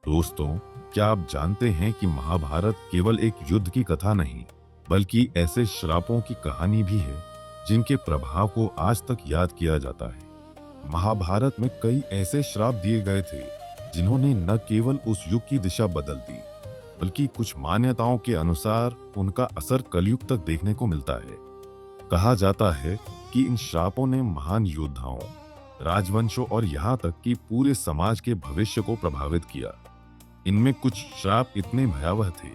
दोस्तों, क्या आप जानते हैं कि महाभारत केवल एक युद्ध की कथा नहीं, बल्कि ऐसे श्रापों की कहानी भी है जिनके प्रभाव को आज तक याद किया जाता है। महाभारत में कई ऐसे श्राप दिए गए थे जिन्होंने न केवल उस युग की दिशा बदल दी, बल्कि कुछ मान्यताओं के अनुसार उनका असर कलयुग तक देखने को मिलता है। कहा जाता है कि इन श्रापों ने महान योद्धाओं, राजवंशों और यहाँ तक कि पूरे समाज के भविष्य को प्रभावित किया। इनमें कुछ श्राप इतने भयावह थे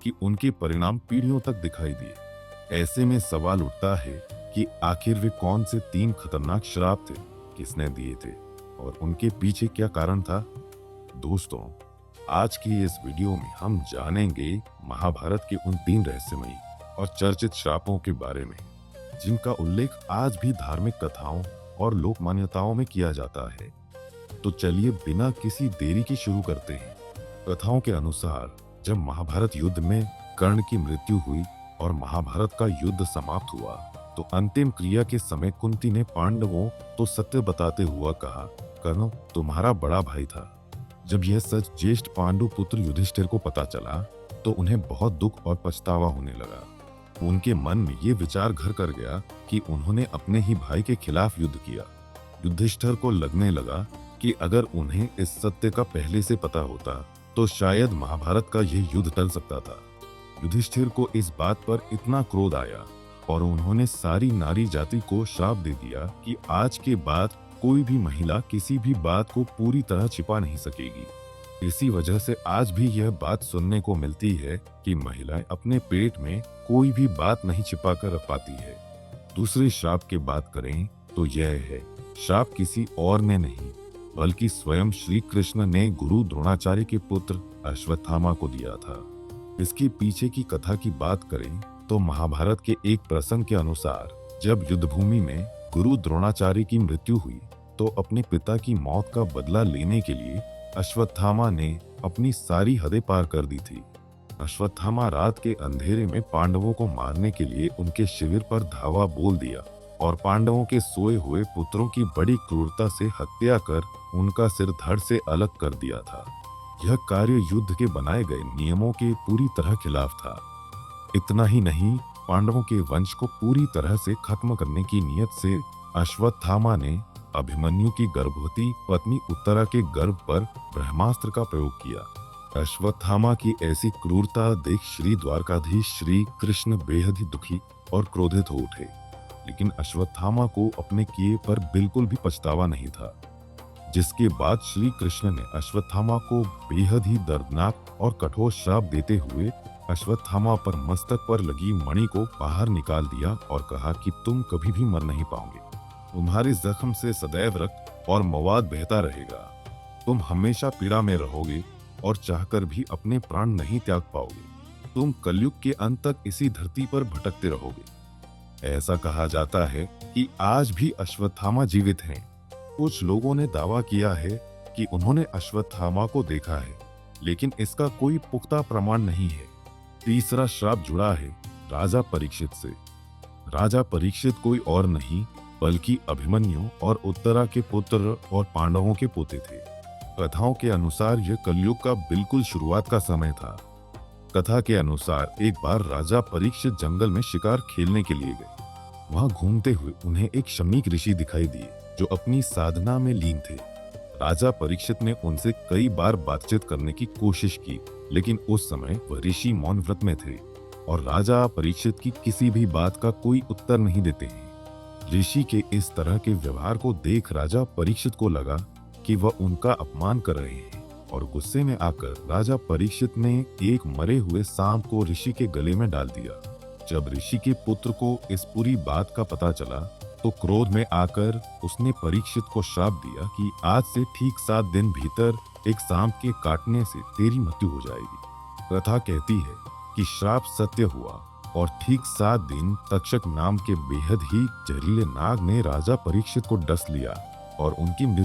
कि उनके परिणाम पीढ़ियों तक दिखाई दिए। ऐसे में सवाल उठता है कि आखिर वे कौन से 3 खतरनाक श्राप थे, किसने दिए थे और उनके पीछे क्या कारण था। दोस्तों, आज की इस वीडियो में हम जानेंगे महाभारत के उन 3 रहस्यमयी और चर्चित श्रापों के बारे में जिनका उल्लेख आज भी धार्मिक कथाओं और लोक मान्यताओं में किया जाता है। तो चलिए बिना किसी देरी के शुरू करते हैं। कथाओं के अनुसार जब महाभारत युद्ध में कर्ण की मृत्यु हुई और महाभारत का युद्ध समाप्त हुआ, तो अंतिम क्रिया के समय कुंती ने पांडवों को सत्य बताते हुआ कहा, कर्ण तुम्हारा बड़ा भाई था। जब यह सच ज्येष्ठ पांडु पुत्र युधिष्ठिर को पता चला तो उन्हें बहुत दुख और पछतावा होने लगा। उनके मन में ये विचार घर कर गया कि उन्होंने अपने ही भाई के खिलाफ युद्ध किया। युधिष्ठिर को लगने लगा कि अगर उन्हें इस सत्य का पहले से पता होता तो शायद महाभारत का यह युद्ध टल सकता था। युधिष्ठिर को इस बात पर इतना क्रोध आया और उन्होंने सारी नारी जाति को श्राप दे दिया कि आज के बाद कोई भी महिला किसी भी बात को पूरी तरह छिपा नहीं सकेगी। इसी वजह से आज भी यह बात सुनने को मिलती है कि महिलाएं अपने पेट में कोई भी बात नहीं छिपा कर रख पाती है। दूसरे श्राप की बात करें तो यह है, श्राप किसी और ने नहीं बल्कि स्वयं श्री कृष्ण ने गुरु द्रोणाचार्य के पुत्र अश्वत्थामा को दिया था। इसके पीछे की कथा की बात करें तो महाभारत के एक प्रसंग के अनुसार जब युद्ध भूमि में गुरु द्रोणाचार्य की मृत्यु हुई तो अपने पिता की मौत का बदला लेने के लिए अश्वत्थामा ने अपनी सारी हदें पार कर दी थी। अश्वत्थामा रात के अंधेरे में पांडवों को मारने के लिए उनके शिविर पर धावा बोल दिया और पांडवों के सोए हुए पुत्रों की बड़ी क्रूरता से हत्या कर उनका सिर धड़ से अलग कर दिया था। यह कार्य युद्ध के बनाए गए नियमों के पूरी तरह खिलाफ था। इतना ही नहीं, पांडवों के वंश को पूरी तरह से खत्म करने की नीयत से अश्वत्थामा ने अभिमन्यु की गर्भवती पत्नी उत्तरा के गर्भ पर ब्रह्मास्त्र का प्रयोग किया। अश्वत्थामा की ऐसी क्रूरता देख श्री द्वारकाधीश श्री कृष्ण बेहद ही दुखी और क्रोधित हो उठे, लेकिन अश्वत्थामा को अपने किए पर बिल्कुल भी पछतावा नहीं था। जिसके बाद श्री कृष्ण ने अश्वत्थामा को बेहद ही दर्दनाक और कठोर श्राप देते हुए अश्वत्थामा पर मस्तक पर लगी मणि को बाहर निकाल दिया और कहा कि तुम कभी भी मर नहीं पाओगे। तुम्हारे जख्म से सदैव रक्त और मवाद बहता रहेगा। तुम हमेशा पीड़ा में रहोगे और चाहकर भी अपने प्राण नहीं त्याग पाओगे। तुम कलयुग के अंत तक इसी धरती पर भटकते रहोगे। ऐसा कहा जाता है कि आज भी अश्वत्थामा जीवित हैं। कुछ लोगों ने दावा किया है कि उन्होंने अश्वत्थामा को देखा है, लेकिन इसका कोई पुख्ता प्रमाण नहीं है। तीसरा श्राप जुड़ा है राजा परीक्षित से। राजा परीक्षित कोई और नहीं बल्कि अभिमन्यु और उत्तरा के पुत्र और पांडवों के पोते थे। कथाओं के अनुसार यह कलयुग का बिल्कुल शुरुआत का समय था। कथा के अनुसार एक बार राजा परीक्षित जंगल में शिकार खेलने के लिए गए। वहां घूमते हुए उन्हें एक शमीक ऋषि दिखाई दिए जो अपनी साधना में लीन थे। राजा परीक्षित ने उनसे कई बार बातचीत करने की कोशिश की, लेकिन उस समय वह ऋषि मौन व्रत में थे और राजा परीक्षित की किसी भी बात का कोई उत्तर नहीं देते हैं। ऋषि के इस तरह के व्यवहार को देख राजा परीक्षित को लगा कि वह उनका अपमान कर रहे हैं और गुस्से में आकर राजा परीक्षित ने एक मरे हुए सांप को ऋषि के गले में डाल दिया। जब ऋषि के पुत्र को इस पूरी बात का पता चला तो क्रोध में आकर उसने परीक्षित को श्राप दिया कि आज से ठीक 7 दिन भीतर एक सांप के काटने से तेरी मृत्यु हो जाएगी। कथा कहती है कि श्राप सत्य हुआ और ठीक 7 दिन तक्षक नाम के बेहद ही जहरीले नाग ने राजा परीक्षित को डस लिया और उनकी